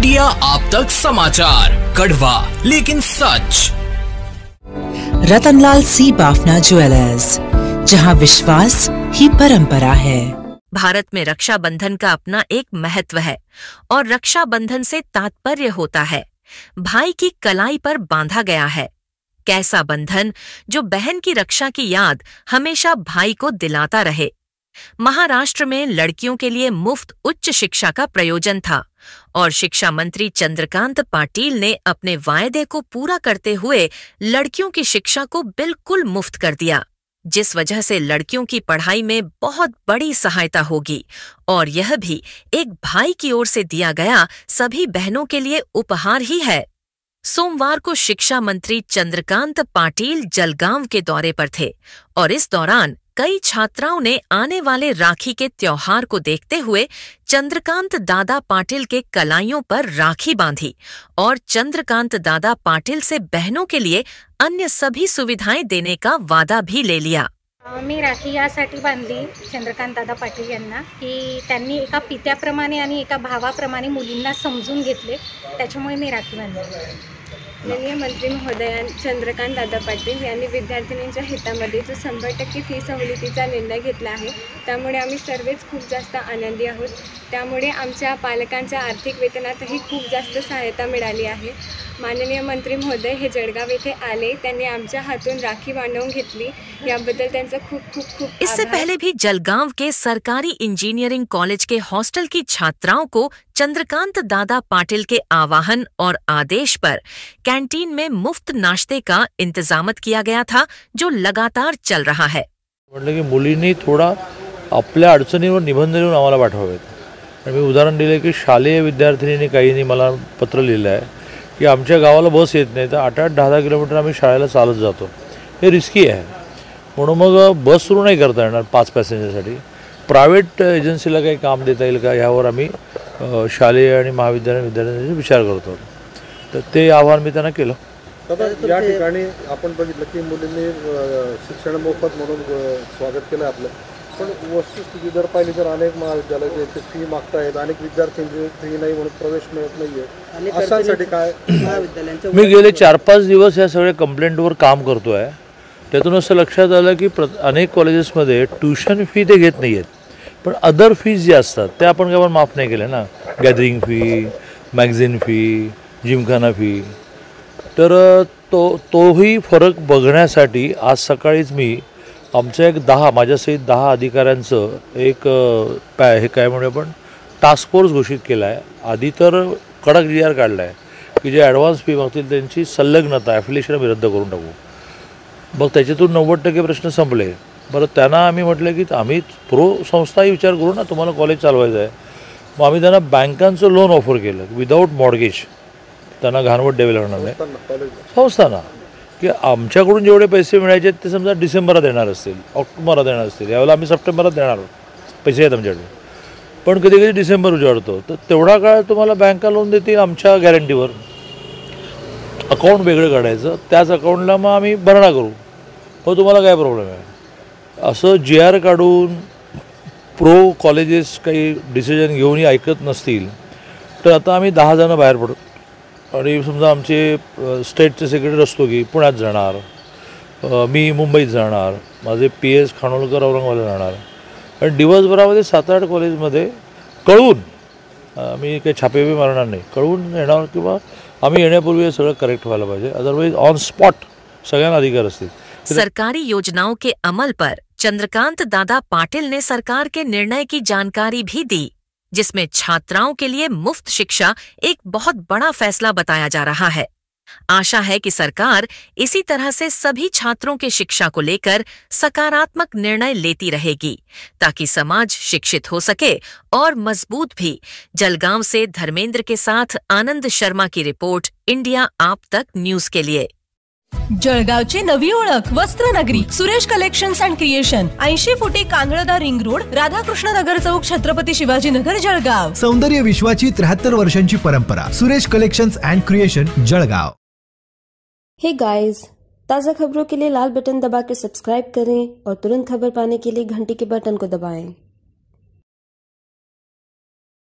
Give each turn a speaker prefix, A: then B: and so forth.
A: India आप तक समाचार, कड़वा लेकिन सच।
B: रतनलाल सी बाफना ज्वेलर्स, जहां विश्वास ही परंपरा है।
C: भारत में रक्षाबंधन का अपना एक महत्व है और रक्षाबंधन से तात्पर्य होता है भाई की कलाई पर बांधा गया है। कैसा बंधन जो बहन की रक्षा की याद हमेशा भाई को दिलाता रहे। महाराष्ट्र में लड़कियों के लिए मुफ्त उच्च शिक्षा का प्रयोजन था और शिक्षा मंत्री चंद्रकांत पाटिल ने अपने वायदे को पूरा करते हुए लड़कियों की शिक्षा को बिल्कुल मुफ्त कर दिया, जिस वजह से लड़कियों की पढ़ाई में बहुत बड़ी सहायता होगी और यह भी एक भाई की ओर से दिया गया सभी बहनों के लिए उपहार ही है। सोमवार को शिक्षा मंत्री चंद्रकांत पाटिल जलगांव के दौरे पर थे और इस दौरान कई छात्राओं ने आने वाले राखी के त्योहार को देखते हुए चंद्रकांत दादा पाटिल के कलाइयों पर राखी बांधी और चंद्रकांत दादा पाटिल से बहनों के लिए अन्य सभी सुविधाएं देने का वादा भी ले लिया।
D: मी राखी यासाठी बांधली चंद्रकांत दादा पाटील यांना की त्यांनी एका पित्याप्रमाणे आणि एका भावाप्रमाणे मुलींना समजून घेतले, त्याच्यामुळे मी राखी बांधली।
E: माननीय मंत्री महोदया चंद्रकांत दादा पाटील यांनी विद्यार्थिनींच्या हितामध्ये जो 100% फी सवलतीचा निर्णय घेतला आहे, त्यामुळे आम्ही सर्वच खूप जास्त आनंदी आहोत। त्यामुळे आमच्या पालकांच्या आर्थिक वेतनातही खूप जास्त सहायता मिळाली आहे। माननीय मंत्री महोदय हे जळगाव येथे आले, त्यांनी आमच्या हातून राखी बांधून घेतली, याबद्दल त्यांचा खूप खूप खूप
C: इससे पहले भी जलगांव के सरकारी इंजीनियरिंग कॉलेज के हॉस्टल की छात्राओं को चंद्रकांत दादा पाटिल के आह्वान और आदेश पर कैंटीन में मुफ्त नाश्ते का इंतजामत किया गया था, जो लगातार चल रहा है।
F: म्हटलं की मुलींनी थोडा आपल्या अडचणीवर निबंध लिहून आम्हाला पाठवावेत। मी उदाहरण दिले की शालेय विद्यार्थिनींनी काहींनी मला पत्र लिहिलं आहे की आमच्या गावाला बस येत नाही, तर 8-10 किलोमीटर आम्ही शाळेला चालत जातो, हे रिस्की आहे, म्हणून मग बस सुरू नाही करता येणार 5 पॅसेंजरसाठी। प्रायव्हेट एजन्सीला काही काम देता येईल का, यावर आम्ही शालेय आणि महाविद्यालय विद्यार्थ्यांचा विचार करतो। तर ते आव्हान मी त्यांना केलं।
G: या ठिकाणी आपण बघितलं की मुलींनी शिक्षण मोफत म्हणून स्वागत केलं आपलं, पण वस्तुस्थिती जर पाहिली तर अनेक महाविद्यालय फी मागतायत, अनेक विद्यार्थ्यांची फी नाही म्हणून प्रवेश मिळत नाहीये, अशांसाठी काय महाविद्यालयांच्या
F: मी गेले 4-5 दिवस या सगळ्या कंप्लेंटवर काम करतोय। त्यातून असं लक्षात आलं की अनेक कॉलेजेसमध्ये ट्यूशन फी ते घेत नाही आहेत, पण अदर फीज जे असतात त्या आपण केवळ माफ नाही केल्या ना, gathering fee, magazine fee, Gymkhana fee. तर तोही फरक बघण्यासाठी आज सकाळीच मी आमच्या एक 10 माझ्यासहित 10 अधिकाऱ्यांचं एक हे काय म्हणूया आपण टास्क फोर्स घोषित केला आहे। आधी तर कडक GR काढला आहे की जे ॲडव्हान्स फी मागतील त्यांची संलग्नता ॲफिलिएशन आम्ही रद्द करून टाकू। मग त्याच्यातून 90% प्रश्न संपले। बरं, त्यांना आम्ही म्हटलं की आम्ही संस्थाही विचार करू ना, तुम्हाला कॉलेज चालवायचं आहे। मग आम्ही त्यांना बँकांचं लोन ऑफर केलं विदाऊट मॉर्गेज, त्यांना घाणवट द्यावी लागणार नाही संस्थांना, की आमच्याकडून जेवढे पैसे मिळायचे ते समजा डिसेंबरात येणार असतील, ऑक्टोबरात येणार असतील, यावेळेला आम्ही सप्टेंबरात देणार पैसे आहेत आमच्याकडे, पण कधी कधी डिसेंबर उजाडतो, तर तेवढा काळ तुम्हाला बँका लोन देतील आमच्या गॅरंटीवर। अकाउंट वेगळं काढायचं, त्याच अकाउंटला मग आम्ही भरणा करू, हो तुम्हाला काय प्रॉब्लेम आहे, असं GR काढून प्रो कॉलेजेस काही डिसिजन घेऊनही ऐकत नसतील तर आता आम्ही 10 जण बाहेर पडू आणि समजा आमचे स्टेटचे सेक्रेटरी असतो की पुण्यात जाणार, मी मुंबईत जाणार, माझे PS खानोलकर औरंगाबादला जाणार आणि दिवसभरामध्ये 7-8 कॉलेजमध्ये कळवून मी काही छापेबी मारणार नाही, कळवून येणार किंवा आम्ही येण्यापूर्वी हे सगळं करेक्ट व्हायला पाहिजे, अदरवाइज ऑन स्पॉट सगळ्यांना अधिकार असतील।
C: सरकारी योजनाओं के अमल पर चंद्रकांत दादा पाटिल ने सरकार के निर्णय की जानकारी भी दी, जिसमें छात्राओं के लिए मुफ्त शिक्षा एक बहुत बड़ा फैसला बताया जा रहा है। आशा है कि सरकार इसी तरह से सभी छात्रों के शिक्षा को लेकर सकारात्मक निर्णय लेती रहेगी, ताकि समाज शिक्षित हो सके और मजबूत भी। जलगांव से धर्मेंद्र के साथ आनंद शर्मा की रिपोर्ट, इंडिया आप तक न्यूज के लिए।
H: जळगावची नवी ओळख वस्त्रनगरी सुरेश कलेक्शन्स अँड क्रिएशन 80 फुटी कांदळदा रिंग रोड, राधाकृष्ण नगर चौक, छत्रपती शिवाजी नगर, जळगाव।
I: सौंदर्य विश्वाची 73 वर्षांची परंपरा, Suresh collections end creation, Jalgaon.
J: Hey guys, ताज़ा खबरों के लिए लाल बटन दबाकर सब्सक्राइब करें और तुरंत खबर पाने के लिए घंटी के बटन को दबाएं।